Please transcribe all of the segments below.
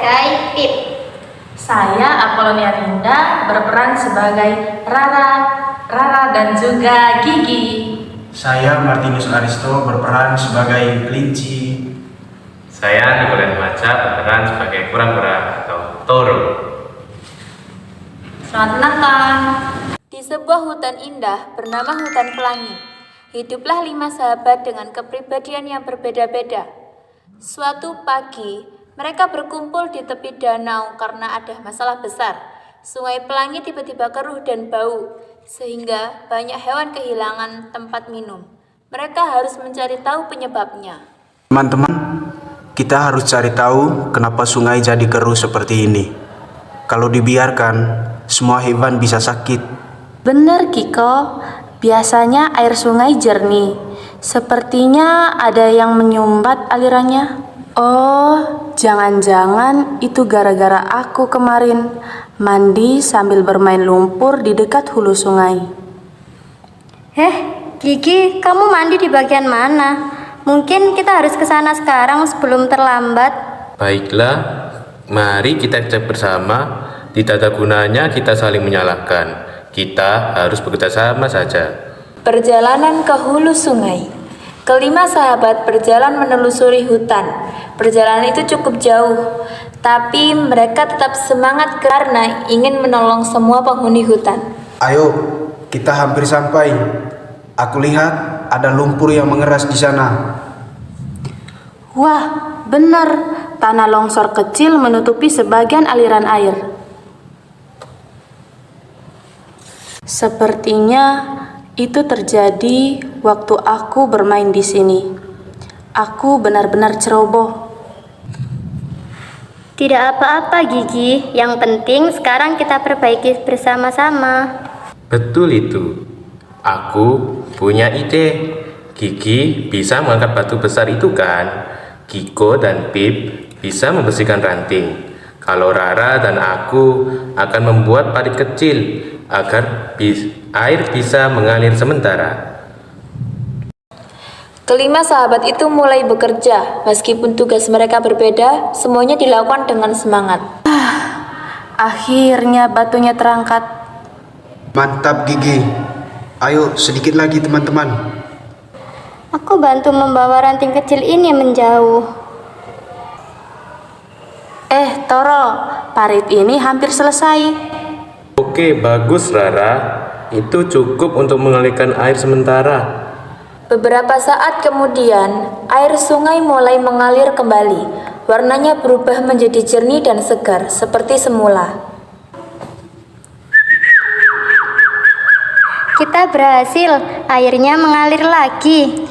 sebagai Pip. Saya Apolonia Rinda berperan sebagai Rara dan juga Gigi. Saya Martinus Aristo berperan sebagai Kelinci. Saya Nicolas Maca berperan sebagai kura-kura atau Toro. Selamat menonton. Di sebuah hutan indah bernama Hutan Pelangi, hiduplah 5 sahabat dengan kepribadian yang berbeda-beda. Suatu pagi, mereka berkumpul di tepi danau karena ada masalah besar. Sungai Pelangi tiba-tiba keruh dan bau, sehingga banyak hewan kehilangan tempat minum. Mereka harus mencari tahu penyebabnya. Teman-teman, kita harus cari tahu kenapa sungai jadi keruh seperti ini. Kalau dibiarkan, semua hewan bisa sakit. Benar, Kiko. Biasanya air sungai jernih. Sepertinya ada yang menyumbat alirannya. Oh, jangan-jangan itu gara-gara aku kemarin mandi sambil bermain lumpur di dekat hulu sungai. Gigi, kamu mandi di bagian mana? Mungkin kita harus ke sana sekarang sebelum terlambat. Baiklah, mari kita cek bersama. Tidak ada gunanya kita saling menyalahkan. Kita harus bekerja sama saja. Perjalanan ke hulu sungai. Kelima sahabat berjalan menelusuri hutan. Perjalanan itu cukup jauh, tapi mereka tetap semangat karena ingin menolong semua penghuni hutan. Ayo, kita hampir sampai. Aku lihat ada lumpur yang mengeras di sana. Wah, benar. Tanah longsor kecil menutupi sebagian aliran air. Sepertinya itu terjadi waktu aku bermain di sini. Aku benar-benar ceroboh. Tidak apa-apa, Gigi. Yang penting sekarang kita perbaiki bersama-sama. Betul itu. Aku punya ide. Gigi bisa mengangkat batu besar itu kan? Kiko dan Pip bisa membersihkan ranting. Kalau Rara dan aku akan membuat parit kecil agar air bisa mengalir sementara. Kelima sahabat itu mulai bekerja. Meskipun tugas mereka berbeda, semuanya dilakukan dengan semangat. Akhirnya batunya terangkat. Mantap, Gigi. Ayo, sedikit lagi teman-teman. Aku bantu membawa ranting kecil ini menjauh. Toro, parit ini hampir selesai. Oke, bagus Rara. Itu cukup untuk mengalirkan air sementara. Beberapa saat kemudian, air sungai mulai mengalir kembali. Warnanya berubah menjadi jernih dan segar, seperti semula. Kita berhasil, airnya mengalir lagi.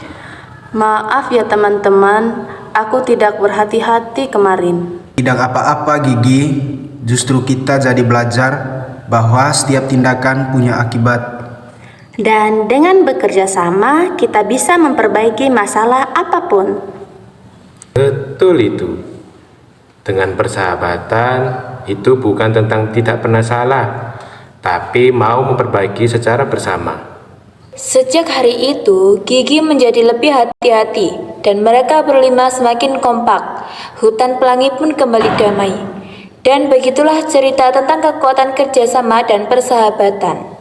Maaf ya teman-teman, aku tidak berhati-hati kemarin. Tidak apa-apa, Gigi. Justru kita jadi belajar bahwa setiap tindakan punya akibat. Dan dengan bekerja sama, kita bisa memperbaiki masalah apapun. Betul itu. Dengan persahabatan, itu bukan tentang tidak pernah salah, tapi mau memperbaiki secara bersama. Sejak hari itu, Gigi menjadi lebih hati-hati, dan mereka berlima semakin kompak. Hutan Pelangi pun kembali damai. Dan begitulah cerita tentang kekuatan kerjasama dan persahabatan.